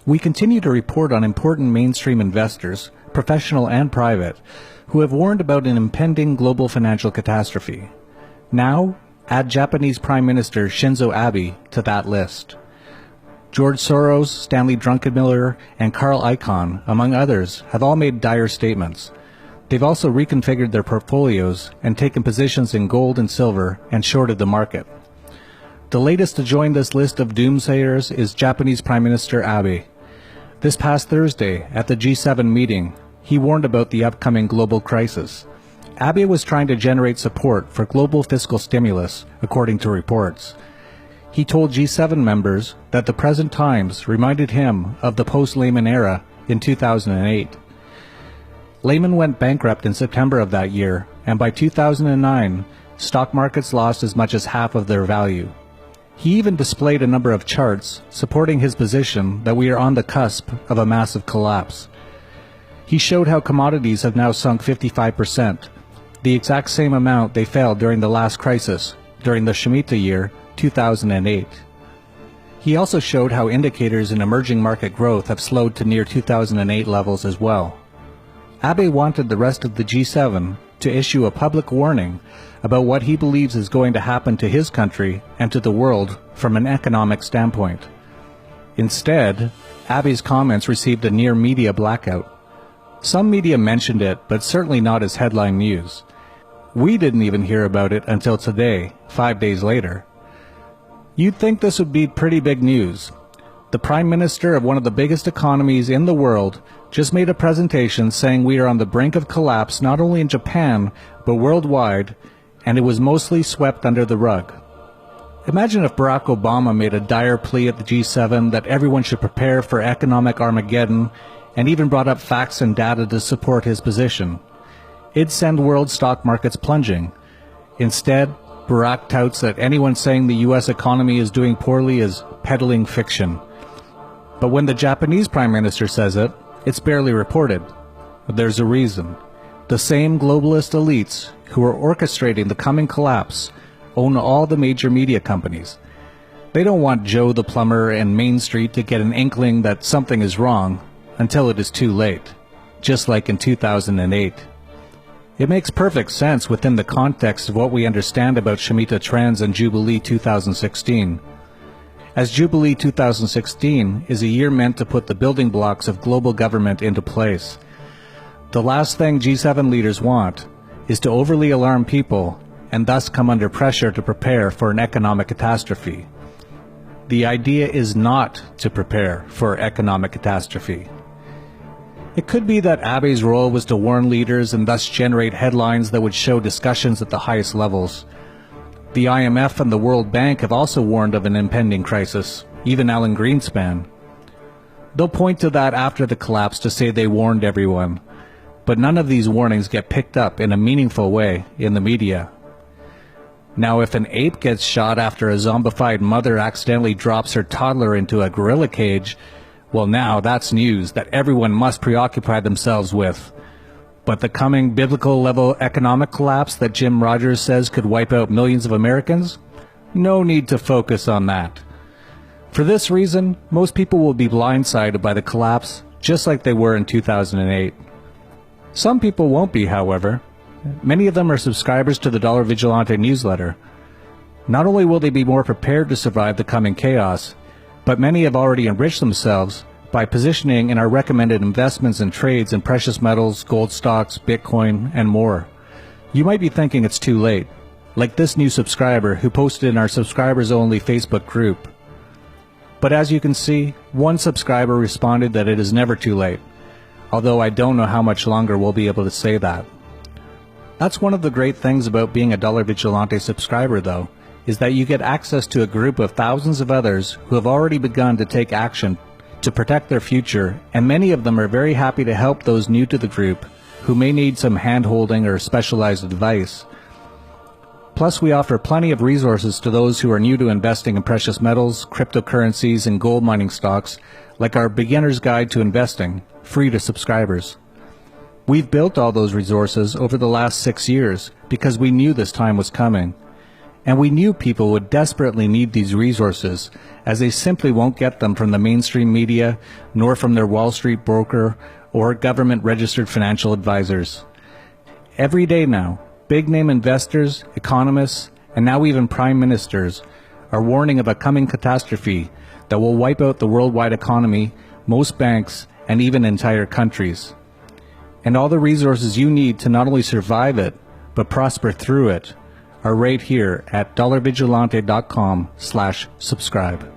We continue to report on important mainstream investors, professional and private, who have warned about an impending global financial catastrophe. Now, add Japanese Prime Minister Shinzo Abe to that list. George Soros, Stanley Druckenmiller, and Carl Icahn, among others, have all made dire statements. They've also reconfigured their portfolios and taken positions in gold and silver and shorted the market. The latest to join this list of doomsayers is Japanese Prime Minister Abe. This past Thursday, at the G7 meeting, he warned about the upcoming global crisis. Abe was trying to generate support for global fiscal stimulus, according to reports. He told G7 members that the present times reminded him of the post-Lehman era in 2008. Lehman went bankrupt in September of that year, and by 2009, stock markets lost as much as half of their value. He even displayed a number of charts supporting his position that we are on the cusp of a massive collapse. He showed how commodities have now sunk 55%, the exact same amount they fell during the last crisis, during the Shemitah year, 2008. He also showed how indicators in emerging market growth have slowed to near 2008 levels as well. Abe wanted the rest of the G7 to issue a public warning about what he believes is going to happen to his country and to the world from an economic standpoint. Instead, Abe's comments received a near media blackout. Some media mentioned it, but certainly not as headline news. We didn't even hear about it until today, 5 days later. You'd think this would be pretty big news. The Prime Minister of one of the biggest economies in the world just made a presentation saying we are on the brink of collapse not only in Japan, but worldwide, and it was mostly swept under the rug. Imagine if Barack Obama made a dire plea at the G7 that everyone should prepare for economic Armageddon and even brought up facts and data to support his position. It'd send world stock markets plunging. Instead, Barack touts that anyone saying the U.S. economy is doing poorly is peddling fiction. But when the Japanese Prime Minister says it, it's barely reported. There's a reason. The same globalist elites who are orchestrating the coming collapse own all the major media companies. They don't want Joe the plumber and Main Street to get an inkling that something is wrong until it is too late, just like in 2008. It makes perfect sense within the context of what we understand about Shemitah trends and Jubilee 2016. As Jubilee 2016 is a year meant to put the building blocks of global government into place. The last thing G7 leaders want is to overly alarm people and thus come under pressure to prepare for an economic catastrophe. The idea is not to prepare for economic catastrophe. It could be that Abe's role was to warn leaders and thus generate headlines that would show discussions at the highest levels. The IMF and the World Bank have also warned of an impending crisis, even Alan Greenspan. They'll point to that after the collapse to say they warned everyone, but none of these warnings get picked up in a meaningful way in the media. Now, if an ape gets shot after a zombified mother accidentally drops her toddler into a gorilla cage, well, now that's news that everyone must preoccupy themselves with. But the coming biblical-level economic collapse that Jim Rogers says could wipe out millions of Americans? No need to focus on that. For this reason, most people will be blindsided by the collapse, just like they were in 2008. Some people won't be, however. Many of them are subscribers to the Dollar Vigilante newsletter. Not only will they be more prepared to survive the coming chaos, but many have already enriched themselves by positioning in our recommended investments and trades in precious metals, gold stocks, Bitcoin, and more. You might be thinking it's too late, like this new subscriber who posted in our subscribers-only Facebook group. But as you can see, one subscriber responded that it is never too late, although I don't know how much longer we'll be able to say that. That's one of the great things about being a Dollar Vigilante subscriber, though, is that you get access to a group of thousands of others who have already begun to take action to protect their future, and many of them are very happy to help those new to the group who may need some hand-holding or specialized advice. Plus, we offer plenty of resources to those who are new to investing in precious metals, cryptocurrencies, and gold mining stocks, like our Beginner's Guide to Investing, free to subscribers. We've built all those resources over the last 6 years because we knew this time was coming. And we knew people would desperately need these resources, as they simply won't get them from the mainstream media, nor from their Wall Street broker or government-registered financial advisors. Every day now, big-name investors, economists, and now even prime ministers are warning of a coming catastrophe that will wipe out the worldwide economy, most banks, and even entire countries. And all the resources you need to not only survive it, but prosper through it, are right here at dollarvigilante.com/subscribe.